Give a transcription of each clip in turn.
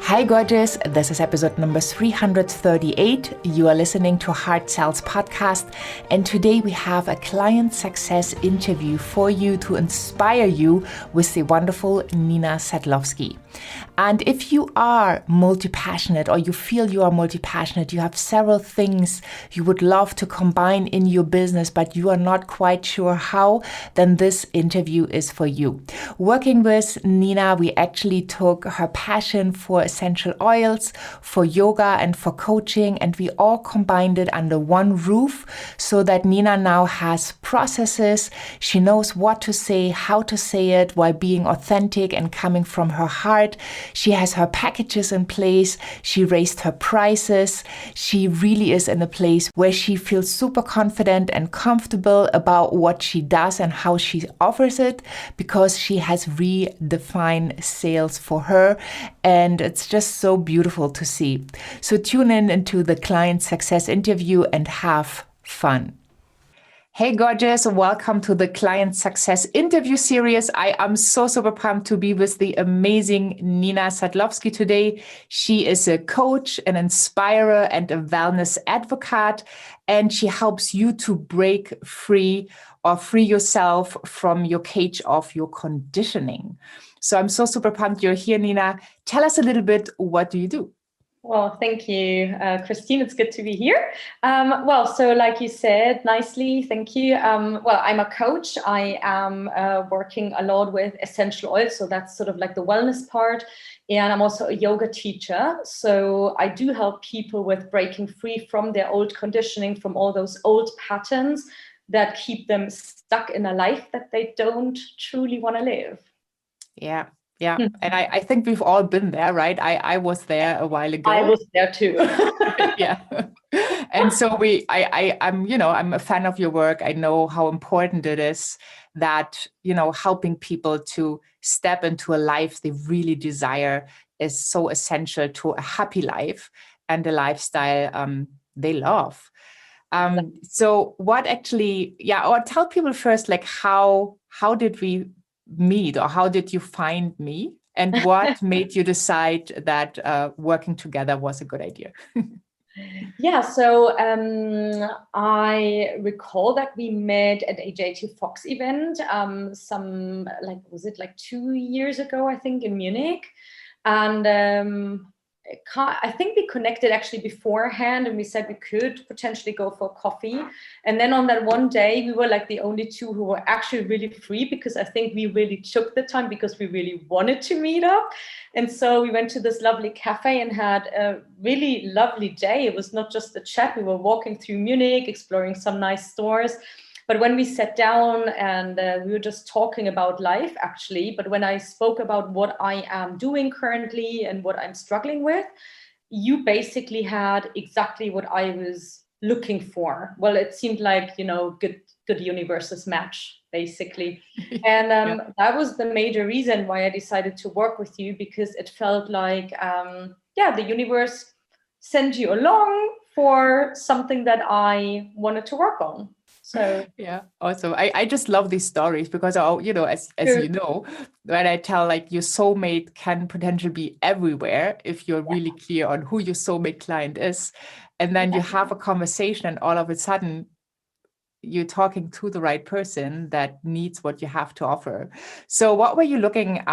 Hi, gorgeous. This is episode number 338. You are listening to Heart Sells Podcast. And today we have a client success interview for you to inspire you with the wonderful Nina Sadlowsky. And if you are multi-passionate or you feel you are multi-passionate, you have several things you would love to combine in your business, but you are not quite sure how, then this interview is for you. Working with Nina, we actually took her passion for essential oils, for yoga and for coaching, and we all combined it under one roof so that Nina now has processes. She knows what to say, how to say it while being authentic and coming from her heart. She has her packages in place. She raised her prices. She really is in a place where she feels super confident and comfortable about what she does and how she offers it, because she has redefined sales for her. And it's just so beautiful to see. So tune in into the client success interview and have fun. Hey, gorgeous. Welcome to the Client Success Interview Series. I am so super pumped to be with the amazing Nina Sadlowsky today. She is a coach, an inspirer, and a wellness advocate, and she helps you to break free or free yourself from your cage of your conditioning. So I'm so super pumped you're here, Nina. Tell us a little bit, what do you do? Well, thank you, Christine. It's good to be here. So like you said, nicely, thank you. I'm a coach. I am working a lot with essential oils. So that's sort of like the wellness part. And I'm also a yoga teacher. So I do help people with breaking free from their old conditioning, from all those old patterns that keep them stuck in a life that they don't truly want to live. Yeah. Yeah. And I think we've all been there, right? I was there a while ago. I was there too. Yeah. And so I'm a fan of your work. I know how important it is that, helping people to step into a life they really desire is so essential to a happy life and a lifestyle they love. So what actually, or tell people first, like how did we meet, or how did you find me, and what made you decide that working together was a good idea? So I recall that we met at a JT Fox event was it 2 years ago, I think, in Munich. And I think we connected actually beforehand, and we said we could potentially go for coffee. And then on that one day, we were like the only two who were actually really free, because I think we really took the time because we really wanted to meet up. And so we went to this lovely cafe and had a really lovely day. It was not just a chat. We were walking through Munich, exploring some nice stores. But when we sat down and we were just talking about life, actually, but when I spoke about what I am doing currently and what I'm struggling with, you basically had exactly what I was looking for. Well, it seemed like, good universes match, basically. And that was the major reason why I decided to work with you, because it felt like, the universe sent you along for something that I wanted to work on. So yeah, awesome. I just love these stories because, as you know, when I tell, like, your soulmate can potentially be everywhere if you're really clear on who your soulmate client is. And then you have a conversation and all of a sudden you're talking to the right person that needs what you have to offer. So what were you looking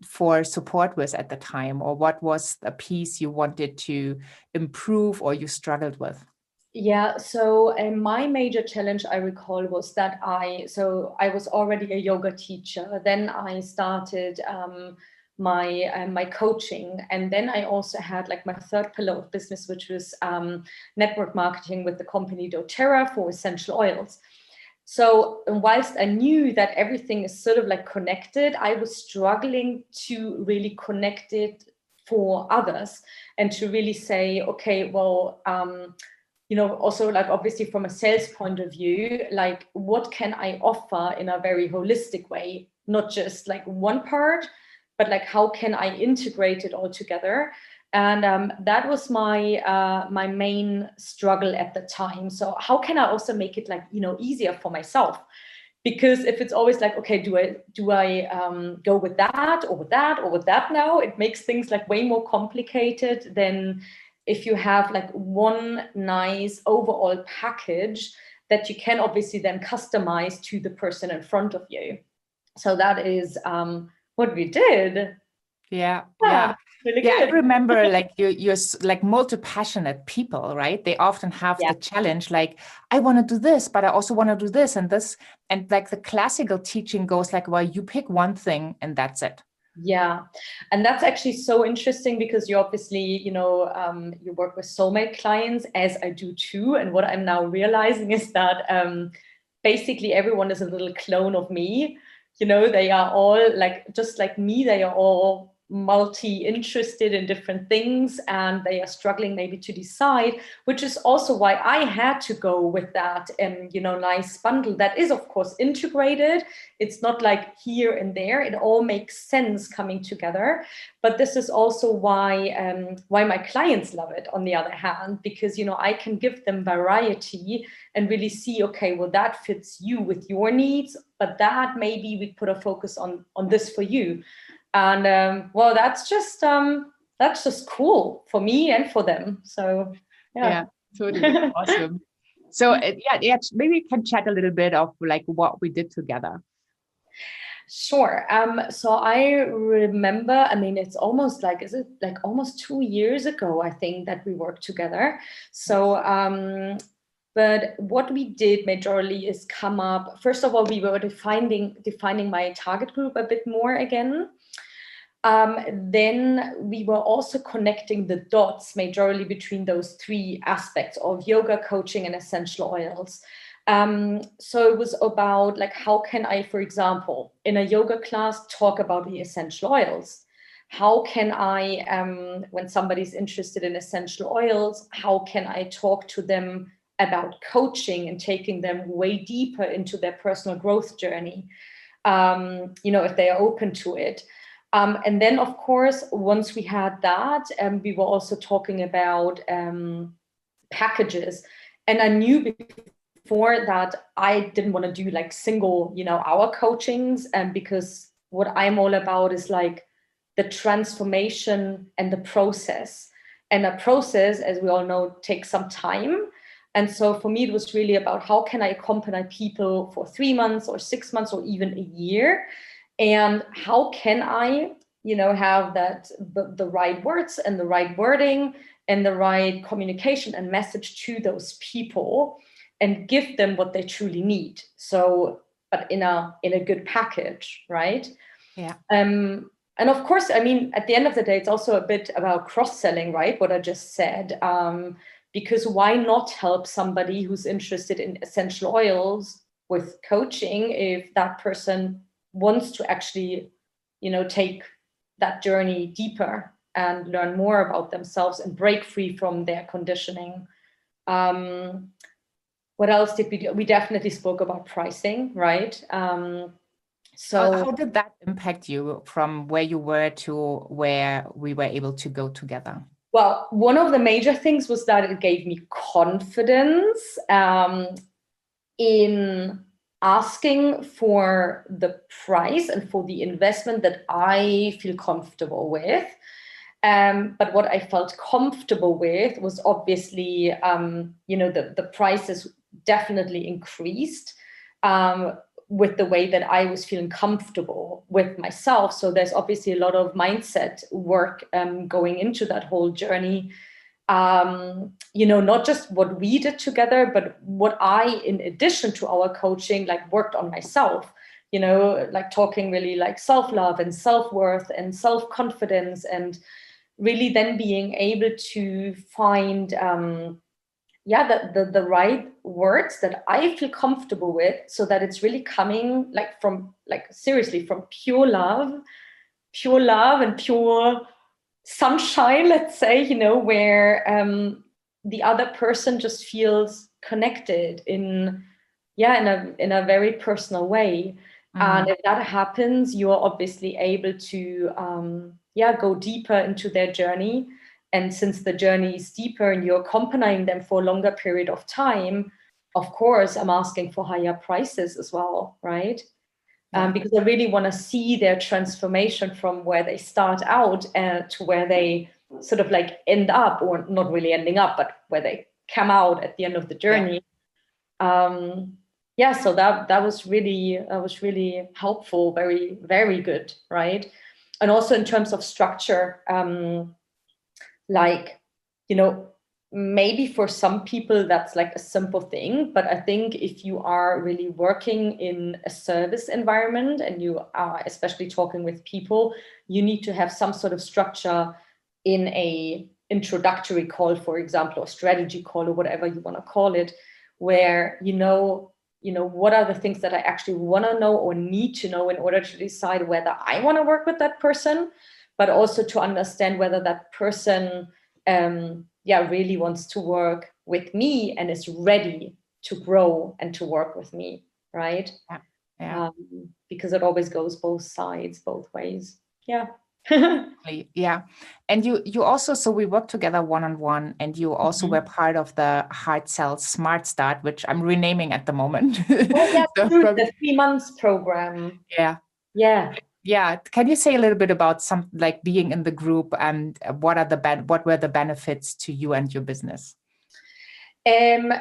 for support with at the time, or what was a piece you wanted to improve or you struggled with? Yeah, so my major challenge, I recall, was that I was already a yoga teacher. Then I started my coaching, and then I also had like my third pillar of business, which was network marketing with the company doTERRA for essential oils. So whilst I knew that everything is sort of like connected, I was struggling to really connect it for others and to really say, okay, well, also like obviously from a sales point of view, like what can I offer in a very holistic way, not just like one part, but like how can I integrate it all together? And that was my main struggle at the time. So how can I also make it like, easier for myself? Because if it's always like, okay, do I go with that or with that or with that now, it makes things like way more complicated than if you have like one nice overall package that you can obviously then customize to the person in front of you. So that is what we did. Yeah. Really Yeah, good. I remember like you're like multi-passionate people, right? They often have the challenge, like, I want to do this, but I also want to do this and this. And like the classical teaching goes like, well, you pick one thing and that's it. Yeah. And that's actually so interesting because you obviously, you work with soulmate clients, as I do too. And what I'm now realizing is that basically everyone is a little clone of me. They are all like, just like me, they are all multi-interested in different things, and they are struggling maybe to decide, which is also why I had to go with that nice bundle that is of course integrated. It's not like here and there, it all makes sense coming together. But this is also why my clients love it, on the other hand, because I can give them variety and really see, okay, well, that fits you with your needs, but that maybe we put a focus on this for you. And well, that's just cool for me and for them. So yeah, totally awesome. So maybe you can chat a little bit of like what we did together. Sure. So I remember, it's almost like, is it like almost 2 years ago, I think, that we worked together. So but what we did majorly is come up, first of all, we were defining my target group a bit more again. Then we were also connecting the dots majorly between those three aspects of yoga, coaching, and essential oils. So it was about like, how can I, for example, in a yoga class, talk about the essential oils? How can I, when somebody's interested in essential oils, how can I talk to them about coaching and taking them way deeper into their personal growth journey, if they are open to it? And then, of course, once we had that, we were also talking about packages. And I knew before that I didn't want to do like single, hour coachings, because what I'm all about is like the transformation and the process. And a process, as we all know, takes some time. And so for me, it was really about how can I accompany people for 3 months or 6 months or even a year. And how can I, have that the right words and the right wording and the right communication and message to those people and give them what they truly need. So, but in a good package, right? Yeah. And of course, at the end of the day, it's also a bit about cross-selling, right? What I just said. Because why not help somebody who's interested in essential oils with coaching if that person wants to actually, take that journey deeper and learn more about themselves and break free from their conditioning. What else did we do? We definitely spoke about pricing, right? So how did that impact you from where you were to where we were able to go together? Well, one of the major things was that it gave me confidence in asking for the price and for the investment that I feel comfortable with. But what I felt comfortable with was obviously, the prices definitely increased with the way that I was feeling comfortable with myself. So there's obviously a lot of mindset work going into that whole journey. Not just what we did together, but what I, in addition to our coaching, like worked on myself, like talking really like self-love and self-worth and self-confidence, and really then being able to find the right words that I feel comfortable with, so that it's really coming like from seriously from pure love and pure sunshine, let's say, where the other person just feels connected in a very personal way. And if that happens, you are obviously able to go deeper into their journey. And since the journey is deeper and you're accompanying them for a longer period of time, of course, I'm asking for higher prices as well, right? Yeah. Because I really want to see their transformation from where they start out to where they sort of like end up, or not really ending up, but where they come out at the end of the journey. So that was really helpful, very, very good, right? And also in terms of structure, like, you know, maybe for some people that's like a simple thing, but I think if you are really working in a service environment and you are especially talking with people, you need to have some sort of structure in a introductory call, for example, or strategy call, or whatever you want to call it, where you know what are the things that I actually want to know or need to know in order to decide whether I want to work with that person, but also to understand whether that person really wants to work with me and is ready to grow and to work with me, right? Because it always goes both sides, both ways. Yeah. And you also, so we worked together one-on-one, and you also were part of the Hard Sell Smart Start, which I'm renaming at the moment. The 3 months program. Yeah. Can you say a little bit about some, like, being in the group, and what were the benefits to you and your business?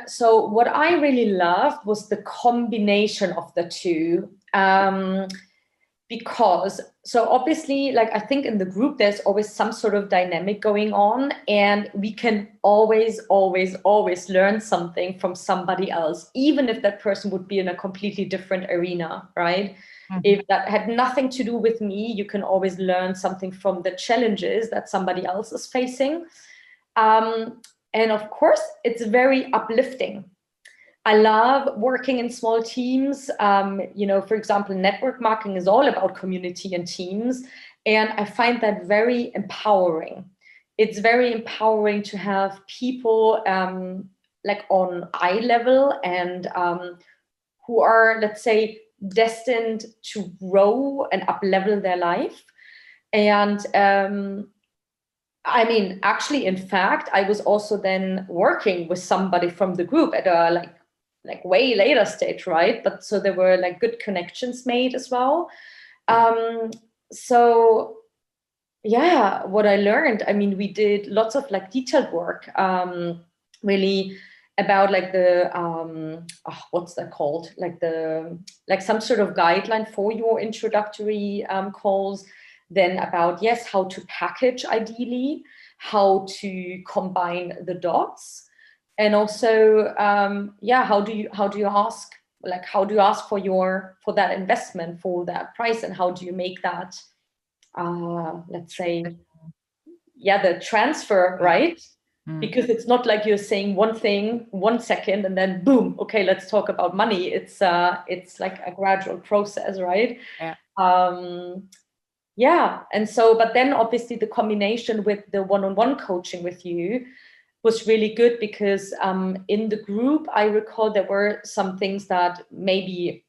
So what I really loved was the combination of the two. Because so obviously, like, I think in the group, there's always some sort of dynamic going on, and we can always learn something from somebody else, even if that person would be in a completely different arena, right? If that had nothing to do with me, you can always learn something from the challenges that somebody else is facing. And of course, it's very uplifting. I love working in small teams. For example, network marketing is all about community and teams. And I find that very empowering. It's very empowering to have people like on eye level and who are, let's say, destined to grow and up-level their life. And actually, in fact, I was also then working with somebody from the group at a like way later stage, right? But so there were like good connections made as well. So yeah, what I learned, we did lots of like detailed work, really about like the what's that called, like some sort of guideline for your introductory calls, then about how to package ideally, how to combine the dots, and also how do you ask, like, how do you ask for that investment, for that price, and how do you make that let's say the transfer, right? Because it's not like you're saying one thing 1 second and then boom, okay, let's talk about money. It's like a gradual process, right? And so, but then obviously the combination with the one-on-one coaching with you was really good, because in the group, I recall there were some things that maybe,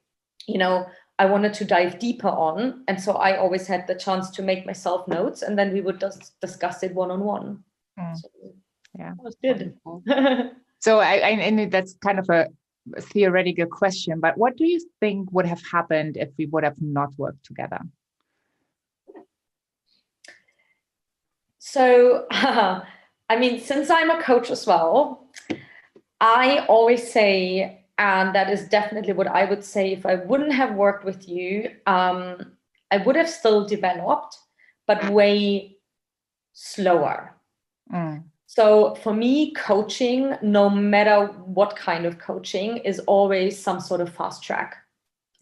I wanted to dive deeper on. And so I always had the chance to make myself notes, and then we would just discuss it one-on-one. So, that was good. So I know that's kind of a theoretical question, but what do you think would have happened if we would have not worked together? So, since I'm a coach as well, I always say, and that is definitely what I would say, if I wouldn't have worked with you, I would have still developed, but way slower. So for me, coaching, no matter what kind of coaching, is always some sort of fast track,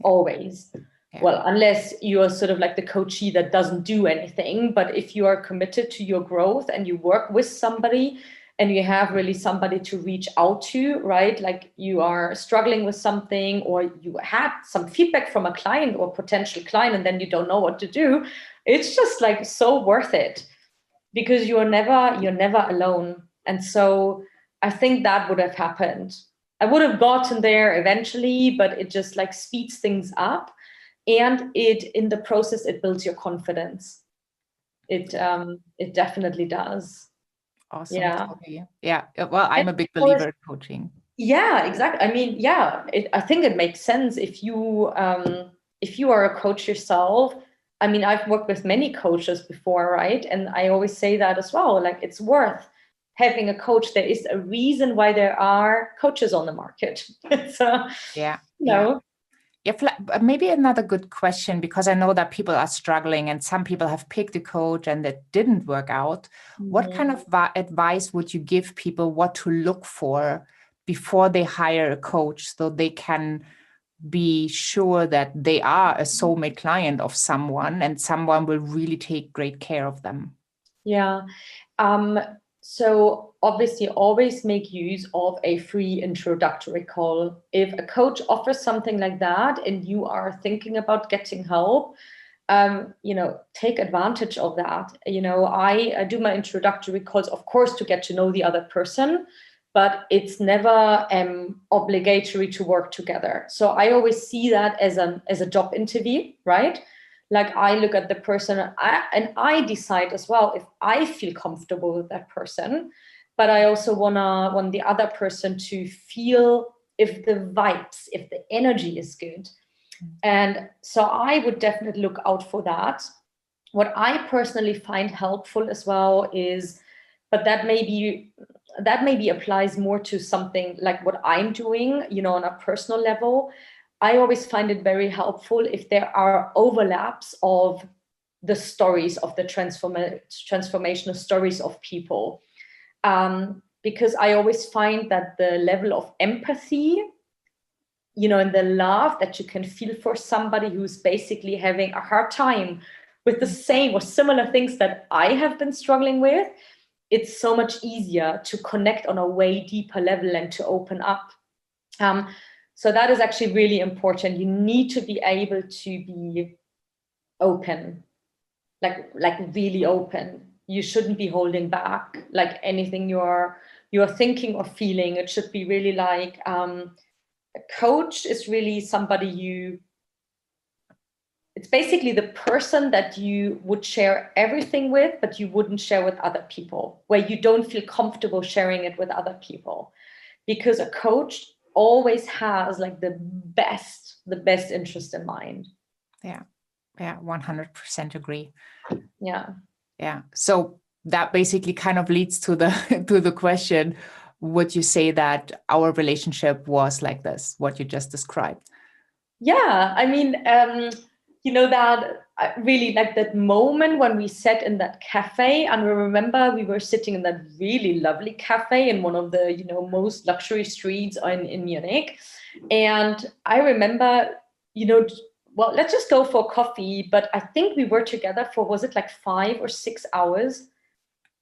always. Well, unless you are sort of like the coachee that doesn't do anything. But if you are committed to your growth and you work with somebody and you have really somebody to reach out to, right? Like you are struggling with something, or you had some feedback from a client or potential client, and then you don't know what to do. It's just like so worth it, because you're never alone. And so I think that would have happened. I would have gotten there eventually, but it just like speeds things up. And in the process, it builds your confidence. It definitely does. Awesome. Yeah. Well, I'm a big believer in coaching. Yeah, exactly. I mean, yeah, I think it makes sense if you are a coach yourself. I mean, I've worked with many coaches before, right? And I always say that as well. Like, it's worth having a coach. There is a reason why there are coaches on the market. So, Yeah. you Yeah. know, Yeah, maybe another good question, because I know that people are struggling and some people have picked a coach and that didn't work out. What kind of advice would you give people what to look for before they hire a coach so they can be sure that they are a soulmate client of someone and someone will really take great care of them? yeah. So obviously always make use of a free introductory call. If a coach offers something like that and you are thinking about getting help, take advantage of that. I do my introductory calls, of course, to get to know the other person, but it's never obligatory to work together. So I always see that as a job interview, right? Like, I look at the person and I decide as well if I feel comfortable with that person, but I also want the other person to feel if the vibes, if the energy is good. And so I would definitely look out for that. What I personally find helpful as well is, but that maybe applies more to something like what I'm doing, on a personal level. I always find it very helpful if there are overlaps of the stories of the transformational stories of people. Because I always find that the level of empathy, and the love that you can feel for somebody who's basically having a hard time with the same or similar things that I have been struggling with, it's so much easier to connect on a way deeper level and to open up. So that is actually really important. You need to be able to be open, like really open. You shouldn't be holding back like anything you're thinking or feeling. It should be really like, a coach is really somebody it's basically the person that you would share everything with, but you wouldn't share with other people, where you don't feel comfortable sharing it with other people. Because a coach always has like the best interest in mind. Yeah. Yeah. 100% agree. Yeah. Yeah. So that basically kind of leads to the to the question, would you say that our relationship was like this, what you just described? Yeah. I mean, that I really like that moment when we sat in that cafe, and we remember we were sitting in that really lovely cafe in one of the, most luxury streets in Munich. And I remember, well, let's just go for coffee. But I think we were together for, was it like 5 or 6 hours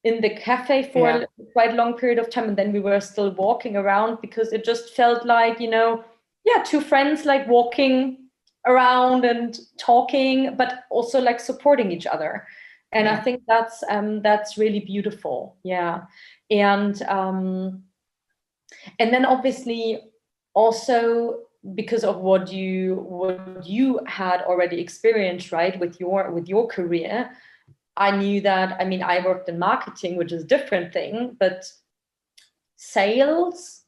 in the cafe for a quite long period of time. And then we were still walking around because it just felt like, two friends like walking around and talking, but also like supporting each other. And I think that's really beautiful. Yeah. And then obviously also because of what you had already experienced, right, with your career, I knew that, I mean, I worked in marketing, which is a different thing, but sales,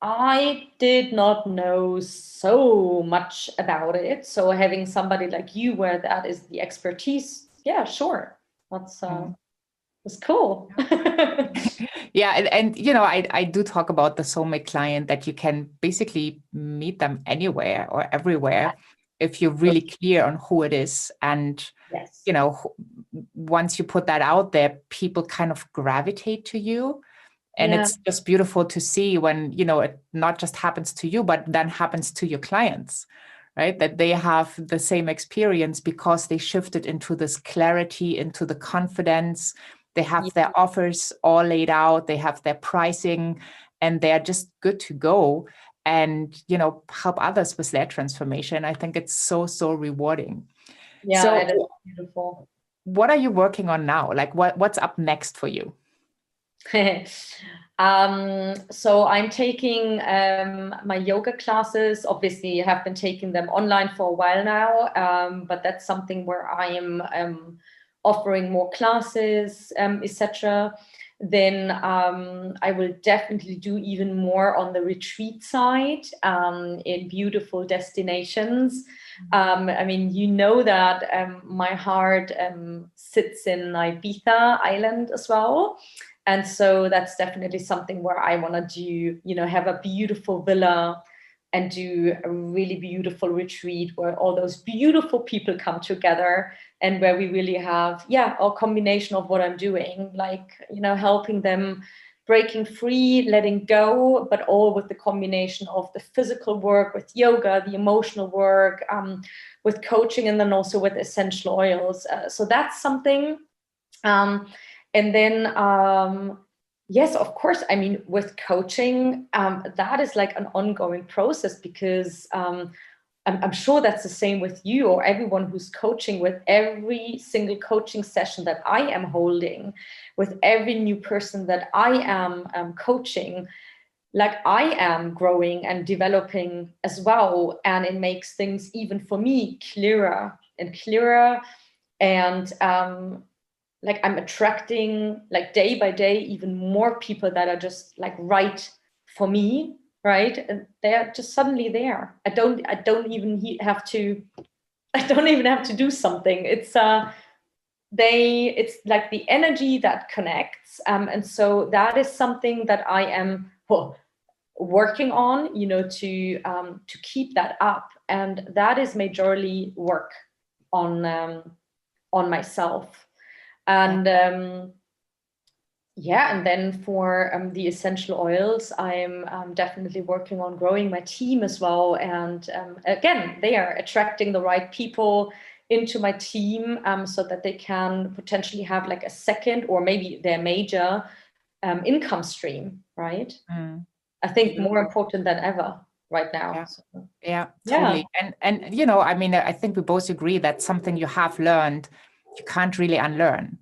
I did not know so much about it. So having somebody like you where that is the expertise, yeah, sure. That's cool. Yeah. And I do talk about the soulmate client, that you can basically meet them anywhere or everywhere if you're really clear on who it is. And, Yes. Once you put that out there, people kind of gravitate to you. And Yeah. it's just beautiful to see when, it not just happens to you, but then happens to your clients, right? That they have the same experience because they shifted into this clarity, into the confidence. They have their offers all laid out. They have their pricing, and they're just good to go and, help others with their transformation. I think it's so, so rewarding. Yeah, So it is beautiful. what are you working on now? Like what's up next for you? So I'm taking my yoga classes. Obviously, I have been taking them online for a while now, but that's something where I am offering more classes, etc. then I will definitely do even more on the retreat side in beautiful destinations. I mean, you know that my heart sits in Ibiza Island as well. And so that's definitely something where I want to do, you know, have a beautiful villa and do a really beautiful retreat where all those beautiful people come together, and where we really have, a combination of what I'm doing, like, you know, helping them breaking free, letting go, but all with the combination of the physical work with yoga, the emotional work, with coaching, and then also with essential oils. So that's something. And then, yes, of course. I mean, with coaching, that is like an ongoing process, because I'm sure that's the same with you or everyone who's coaching. With every single coaching session that I am holding, with every new person that I am coaching, like, I am growing and developing as well. And it makes things, even for me, clearer and clearer. And like, I'm attracting, like, day by day, even more people that are just like right for me, right? And they're just suddenly there. I don't even have to do something. It's like the energy that connects. And so that is something that I am working on, you know, to keep that up. And that is majorly work on myself. And and then for the essential oils, I'm definitely working on growing my team as well. And again, they are attracting the right people into my team, so that they can potentially have like a second or maybe their major income stream, right? I think more important than ever right now. Yeah, So, totally. And you know, I mean, I think we both agree that something you have learned, you can't really unlearn,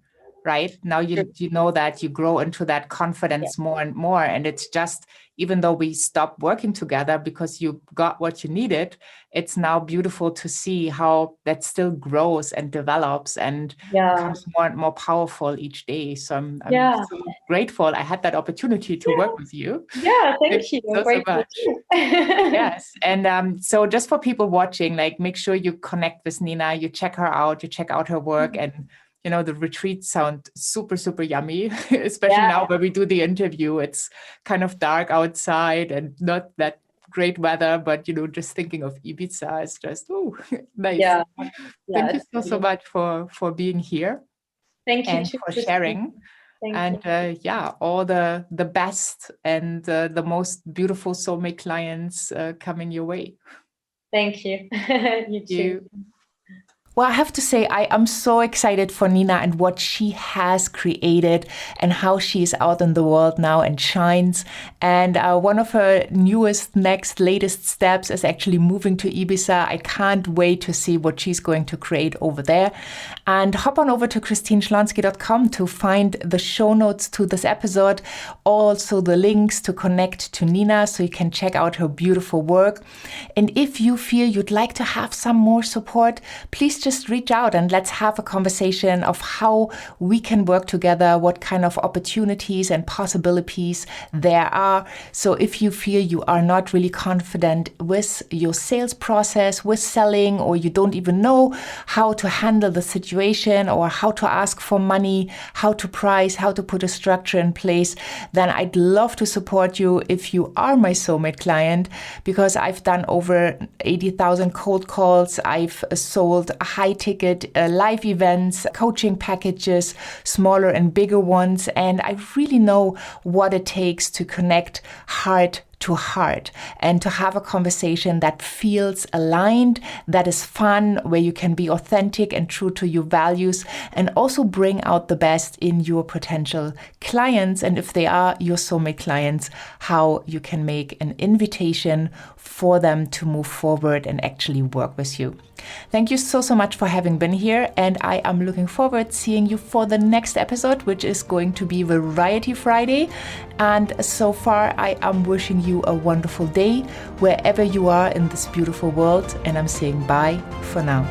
right? Now you know that you grow into that confidence more and more. And it's just, even though we stopped working together because you got what you needed, it's now beautiful to see how that still grows and develops and becomes more and more powerful each day. So I'm so grateful I had that opportunity to work with you. Yeah, thank you. So much. Yes. And so just for people watching, like, make sure you connect with Nina, you check her out, you check out her work. And you know, the retreats sound super, super yummy, especially now where we do the interview. It's kind of dark outside and not that great weather, but, you know, just thinking of Ibiza is just, nice. Thank you so much for being here. Thank you. And for sharing. Thank you. All the best and the most beautiful soulmate clients coming your way. Thank you. You too. Well, I have to say, I am so excited for Nina and what she has created and how she is out in the world now and shines. And one of her latest steps is actually moving to Ibiza. I can't wait to see what she's going to create over there. And hop on over to christineschlonski.com to find the show notes to this episode, also the links to connect to Nina so you can check out her beautiful work. And if you feel you'd like to have some more support, please just reach out and let's have a conversation of how we can work together, what kind of opportunities and possibilities there are. So if you feel you are not really confident with your sales process, with selling, or you don't even know how to handle the situation or how to ask for money, how to price, how to put a structure in place, then I'd love to support you if you are my soulmate client, because I've done over 80,000 cold calls. I've sold high ticket live events, coaching packages, smaller and bigger ones. And I really know what it takes to connect heart to heart and to have a conversation that feels aligned, that is fun, where you can be authentic and true to your values and also bring out the best in your potential clients. And if they are your soulmate clients, how you can make an invitation for them to move forward and actually work with you. Thank you so much for having been here. And I am looking forward to seeing you for the next episode, which is going to be Variety Friday. And so far, I am wishing you a wonderful day wherever you are in this beautiful world. And I'm saying bye for now.